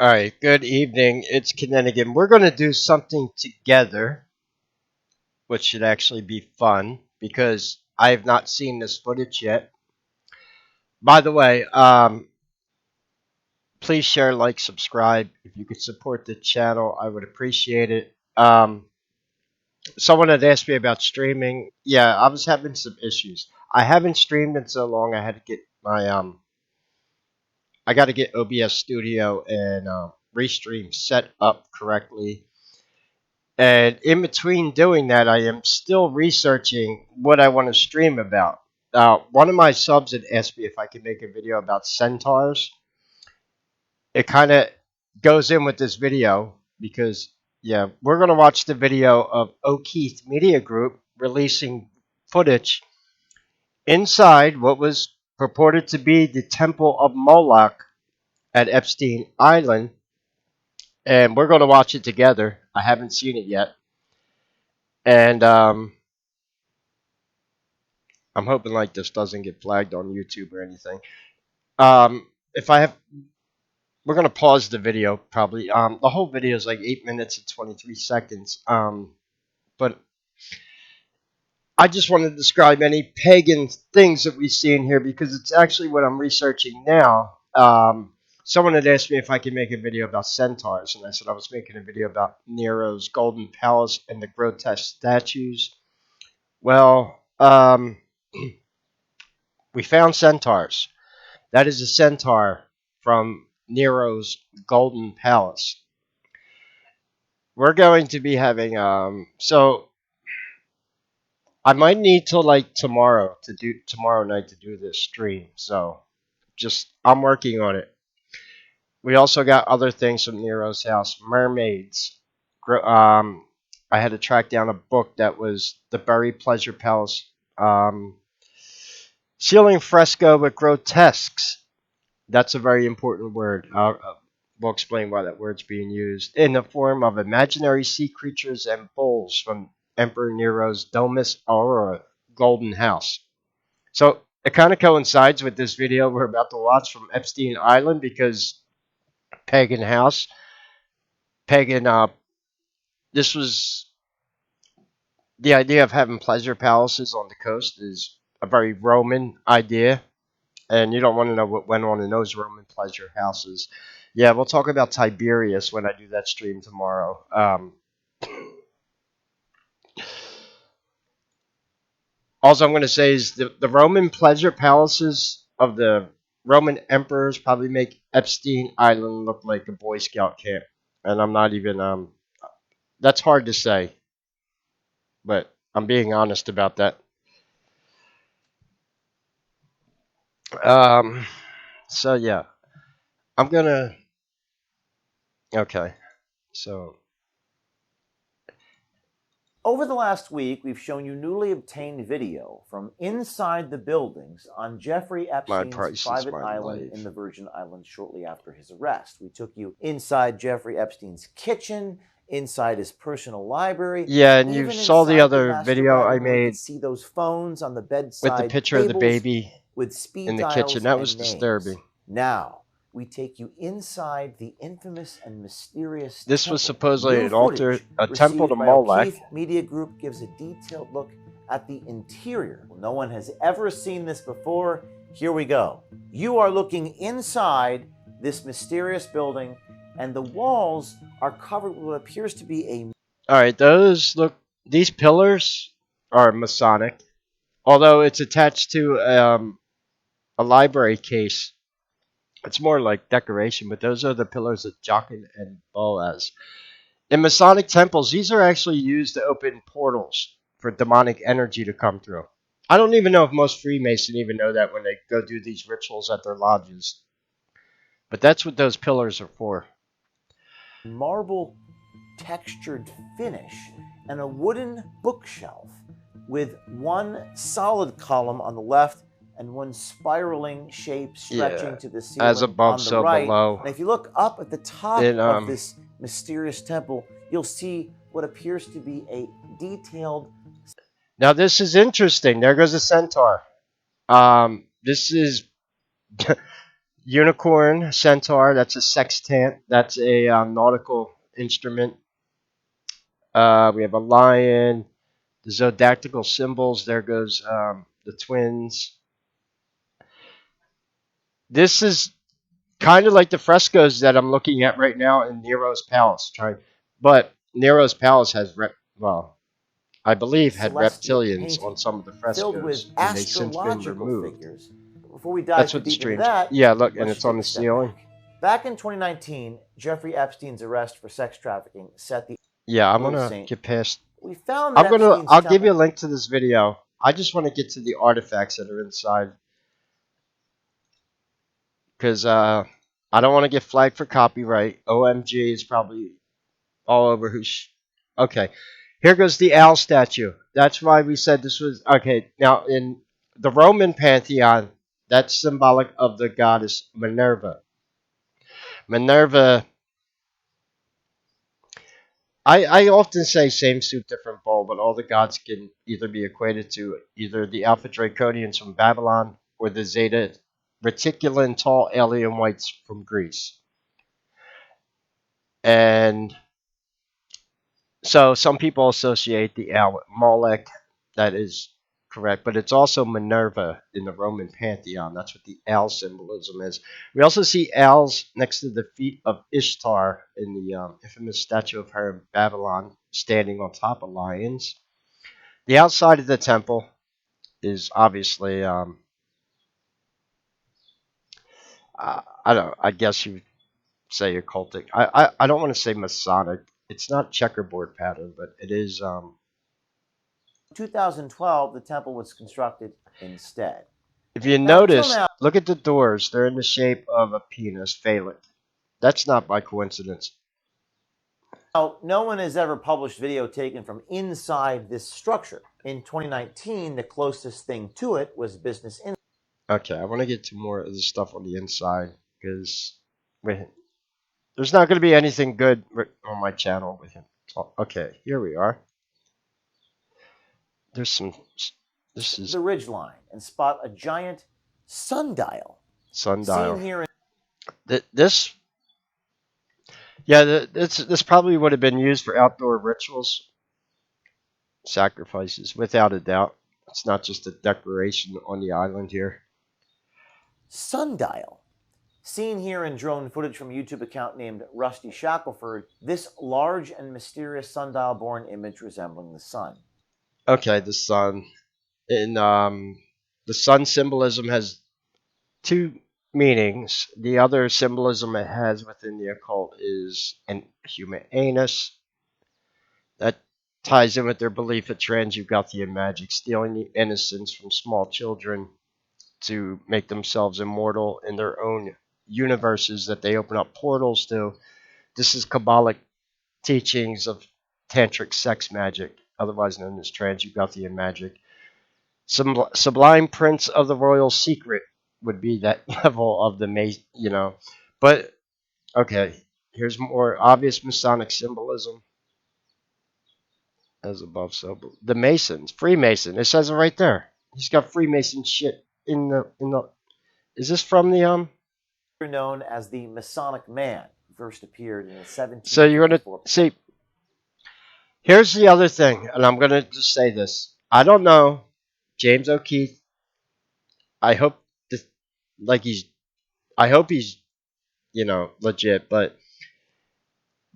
All right, good evening. It's Kinninigan. We're going to do something together, which should actually be fun because I have not seen this footage yet. By the way, please share, like, subscribe. If you could support the channel, I would appreciate it. Someone had asked me about streaming. Yeah, I was having some issues. I haven't streamed in so long. I had to get I got to get OBS Studio and Restream set up correctly. And in between doing that, I am still researching what I want to stream about. One of my subs had asked me if I could make a video about centaurs. It kind of goes in with this video because, yeah, we're going to watch the video of Occult Media Group releasing footage inside what was purported to be the Temple of Moloch at Epstein Island. And we're going to watch it together. I haven't seen it yet. And I'm hoping like this doesn't get flagged on YouTube or anything. If I have, we're gonna pause the video probably. The whole video is like 8 minutes and 23 seconds. But I just want to describe any pagan things that we see in here because it's actually what I'm researching now. Someone had asked me if I could make a video about centaurs, and I said I was making a video about Nero's Golden Palace and the grotesque statues. Well, we found centaurs. That is a centaur from Nero's Golden Palace. We're going to be having so I might need till like tomorrow night to do this stream. So just I'm working on it. We also got other things from Nero's house, mermaids. I had to track down a book that was the Bury Pleasure Palace ceiling fresco with grotesques. That's a very important word. We'll explain why that word's being used. In the form of imaginary sea creatures and bulls from Emperor Nero's Domus Aurora Golden House. So it kind of coincides with this video we're about to watch from Epstein Island because pagan house, pagan. This was the idea of having pleasure palaces on the coast is a very Roman idea. And you don't want to know what went on in those Roman pleasure houses. Yeah, we'll talk about Tiberius when I do that stream tomorrow. All I'm going to say is the Roman pleasure palaces of the Roman emperors probably make Epstein Island look like a Boy Scout camp. And I'm not even, that's hard to say. But I'm being honest about that. So yeah, I'm going to, okay, so. Over the last week, we've shown you newly obtained video from inside the buildings on Jeffrey Epstein's private island in the Virgin Islands shortly after his arrest. We took you inside Jeffrey Epstein's kitchen, inside his personal library. Yeah, and you saw the other video I made. See those phones on the bedside with the picture of the baby with speed in the kitchen. That was disturbing. Now, we take you inside the infamous and mysterious This temple. was supposedly an altar, a temple to Moloch. Media Group gives a detailed look at the interior. No one has ever seen this before. Here we go. You are looking inside this mysterious building, and the walls are covered with what appears to be a... Alright, these pillars are Masonic, although it's attached to a library case. It's more like decoration, but those are the pillars of Jachin and Boaz. In Masonic temples, these are actually used to open portals for demonic energy to come through. I don't even know if most Freemasons even know that when they go do these rituals at their lodges. But that's what those pillars are for. Marble textured finish and a wooden bookshelf with one solid column on the left and one spiraling shape stretching to the ceiling as above, on the so right. below. And if you look up at the top of this mysterious temple, you'll see what appears to be a detailed... Now this is interesting. There goes a centaur. This is Unicorn, centaur, that's a sextant. That's a nautical instrument. We have a lion, the zodiacal symbols. There goes the twins. This is kind of like the frescoes that I'm looking at right now in Nero's palace. But Nero's palace has well, I believe had celestial reptilians on painting some of the filled with frescoes, and they've since been astrological removed. figures. Before we dive That's too what the deep into strange. that, Yeah, look, and let's it's take on a the step ceiling. back. In 2019, Jeffrey Epstein's arrest for sex trafficking set the Yeah, I'm gonna get past. We found that Epstein's I'll give you a link to this video. I just want to get to the artifacts that are inside because I don't want to get flagged for copyright. OMG is probably all over okay, here goes the owl statue. That's why we said this was okay. Now in the Roman pantheon, that's symbolic of the goddess Minerva. Minerva. I often say same soup, different bowl, but all the gods can either be equated to either the Alpha Draconians from Babylon or the Zeta Reticulan tall alien whites from Greece. And so some people associate the owl with Moloch. That is correct, but it's also Minerva in the Roman pantheon. That's what the owl symbolism is. We also see owls next to the feet of Ishtar in the infamous statue of her in Babylon, standing on top of lions. The outside of the temple is obviously, I don't. I guess you would say occultic. I don't want to say Masonic. It's not checkerboard pattern, but it is. 2012, the temple was constructed instead. If you notice, look at the doors. They're in the shape of a penis, phallic. That's not by coincidence. Now, no one has ever published video taken from inside this structure. In 2019, the closest thing to it was Business Insider. Okay, I want to get to more of the stuff on the inside because there's not going to be anything good on my channel with him. Okay, here we are. There's some. This is the ridgeline and spot a giant sundial. Sundial. Seen here this. Yeah, this probably would have been used for outdoor rituals, sacrifices, without a doubt. It's not just a decoration on the island here. Sundial. Seen here in drone footage from a YouTube account named Rusty Shackelford, this large and mysterious sundial-born image resembling the sun. Okay, the sun. In the sun symbolism has two meanings. The other symbolism it has within the occult is an human anus. That ties in with their belief that transugothian magic, stealing the innocence from small children to make themselves immortal in their own universes that they open up portals to. This is Kabbalic teachings of tantric sex magic, otherwise known as transugothian magic. Sublime Prince of the Royal Secret would be that level of the, But, okay, here's more obvious Masonic symbolism. As above, so below. The Masons, Freemason. It says it right there. He's got Freemason shit in the. Is this from the known as the Masonic Man, first appeared in the 17th. So you're gonna see. Here's the other thing, and I'm gonna just say this. I don't know, James O'Keefe. I hope this, I hope he's, legit. But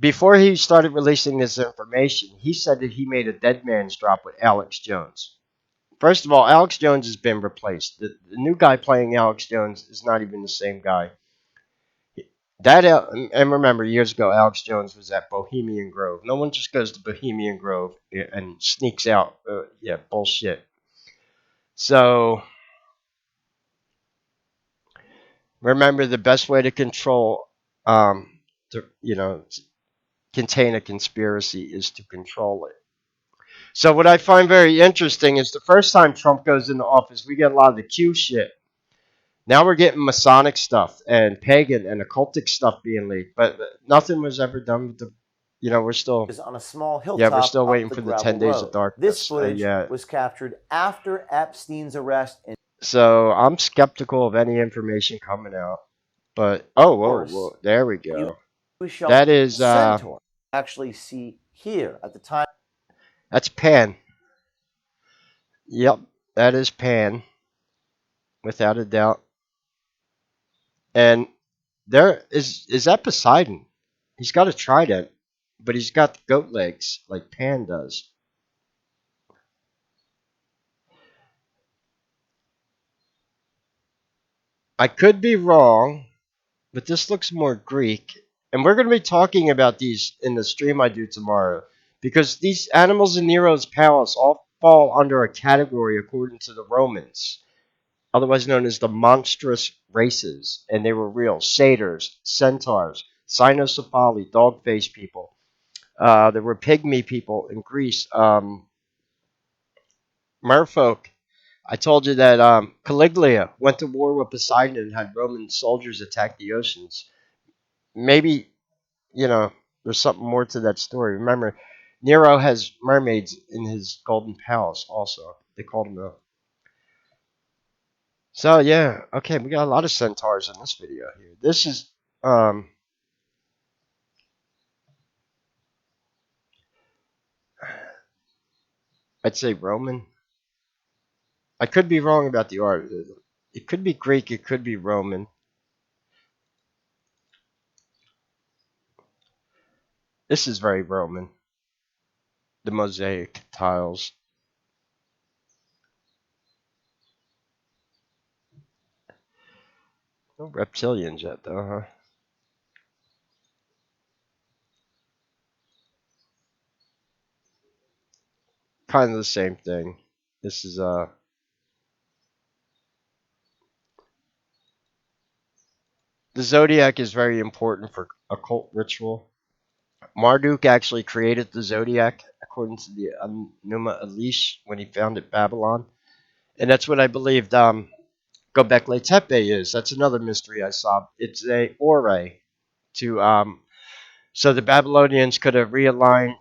before he started releasing this information, he said that he made a dead man's drop with Alex Jones. First of all, Alex Jones has been replaced. The new guy playing Alex Jones is not even the same guy. And remember, years ago, Alex Jones was at Bohemian Grove. No one just goes to Bohemian Grove and sneaks out. Yeah, bullshit. So remember, the best way to control, contain a conspiracy is to control it. So what I find very interesting is the first time Trump goes into office, we get a lot of the Q shit. Now we're getting Masonic stuff and pagan and occultic stuff being leaked, but nothing was ever done with the. We're still on a small hilltop. Yeah, we're still waiting for the 10 days of darkness. This footage was captured after Epstein's arrest. So I'm skeptical of any information coming out. But oh, whoa, course, whoa, there we you go. shall That is centaur actually see here at the time. that's Pan. Yep, that is Pan, without a doubt. And there is that Poseidon. He's got a trident, but he's got goat legs like Pan does. I could be wrong, but this looks more Greek. And we're going to be talking about these in the stream I do tomorrow. Because these animals in Nero's palace all fall under a category according to the Romans, otherwise known as the monstrous races. And they were real satyrs, centaurs, cynocephali, dog-faced people. There were pygmy people in Greece, merfolk. I told you that Caligula went to war with Poseidon and had Roman soldiers attack the oceans. Maybe, there's something more to that story. Remember, Nero has mermaids in his golden palace also. They called them out. So, yeah, okay, we got a lot of centaurs in this video here. This is, um, I'd say Roman. I could be wrong about the art. It could be Greek, it could be Roman. This is very Roman. The mosaic tiles. No reptilians yet, though, huh? Kind of the same thing. This is the zodiac is very important for occult ritual. Marduk actually created the zodiac according to the Numa Elish when he founded Babylon, and that's what I believed. Gobekli Tepe is. That's another mystery I solved. It's a ore to so the Babylonians could have realigned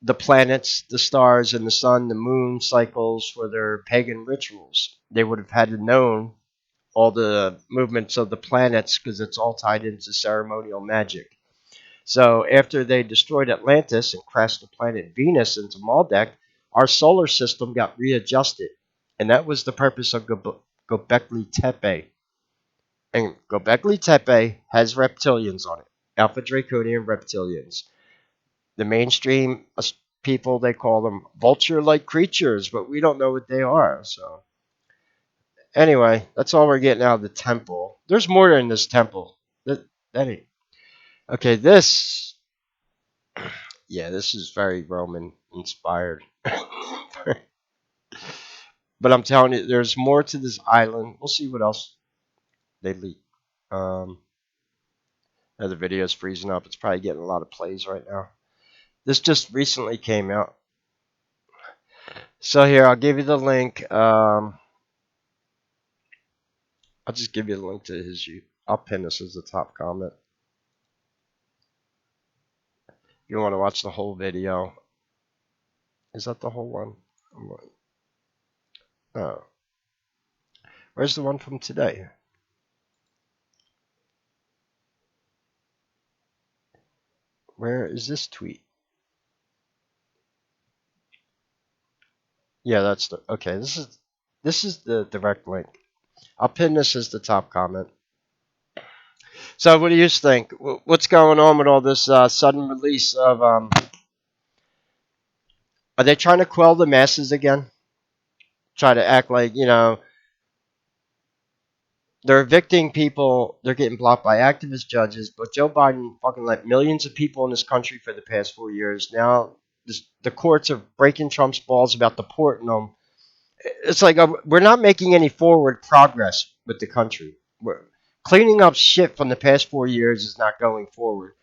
the planets, the stars, and the sun, the moon cycles for their pagan rituals. They would have had to know all the movements of the planets because it's all tied into ceremonial magic. So after they destroyed Atlantis and crashed the planet Venus into Maldek, our solar system got readjusted. And that was the purpose of Gobekli Tepe. And Gobekli Tepe has reptilians on it. Alpha Draconian reptilians. The mainstream people, they call them vulture-like creatures, but we don't know what they are. So anyway, that's all we're getting out of the temple. There's more in this temple. That ain't. Okay, this. Yeah, this is very Roman inspired. But I'm telling you, there's more to this island. We'll see what else they leak. Um, the video's freezing up. It's probably getting a lot of plays right now. This just recently came out. So here, I'll give you the link. I'll just give you the link to his. I'll pin this as the top comment. If you want to watch the whole video. Is that the whole one? Oh. Where's the one from today? Where is this tweet? Yeah, that's the okay. This is the direct link. I'll pin this as the top comment. So, what do you think? What's going on with all this sudden release of? Are they trying to quell the masses again? Try to act like they're evicting people. They're getting blocked by activist judges. But Joe Biden fucking let millions of people in this country for the past 4 years. Now the courts are breaking Trump's balls about deporting them. It's like we're not making any forward progress with the country. We're cleaning up shit from the past 4 years is not going forward,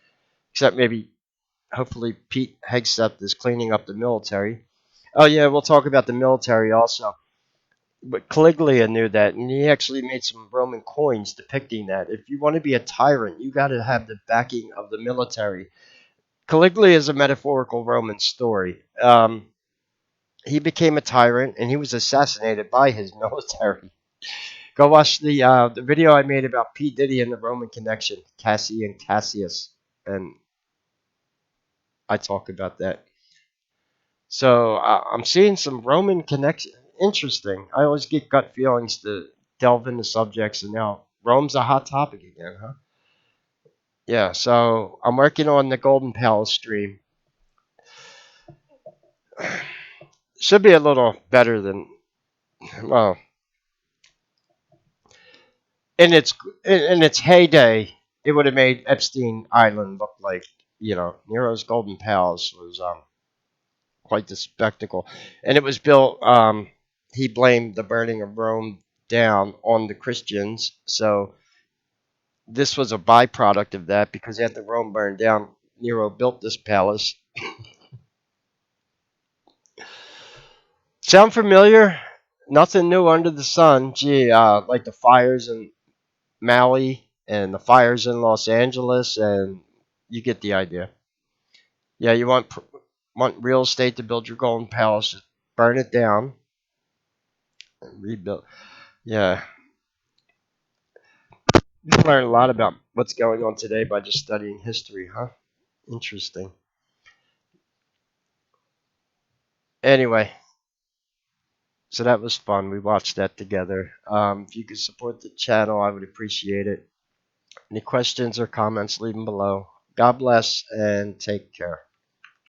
except maybe hopefully Pete Hegseth is cleaning up the military. Oh yeah, we'll talk about the military also. But Caligula knew that, and he actually made some Roman coins depicting that. If you want to be a tyrant, you got to have the backing of the military. Caligula is a metaphorical Roman story. He became a tyrant, and he was assassinated by his military. Go watch the video I made about P Diddy and the Roman connection, Cassie and Cassius, and I talk about that. So I'm seeing some Roman connection. Interesting. I always get gut feelings to delve into subjects, and now Rome's a hot topic again, huh? Yeah. So I'm working on the Golden Palace stream. Should be a little better than well in its in its heyday. It would have made Epstein Island look like Nero's Golden Palace was quite the spectacle, and it was built. He blamed the burning of Rome down on the Christians, so this was a byproduct of that because after Rome burned down, Nero built this palace. Sound familiar? Nothing new under the sun. Gee, like the fires in Maui and the fires in Los Angeles, and you get the idea. Yeah, you want real estate to build your golden palace, just burn it down and rebuild. Yeah, you can learn a lot about what's going on today by just studying history, huh? Interesting. Anyway, so that was fun. We watched that together. If you could support the channel, I would appreciate it. Any questions or comments, leave them below. God bless and take care.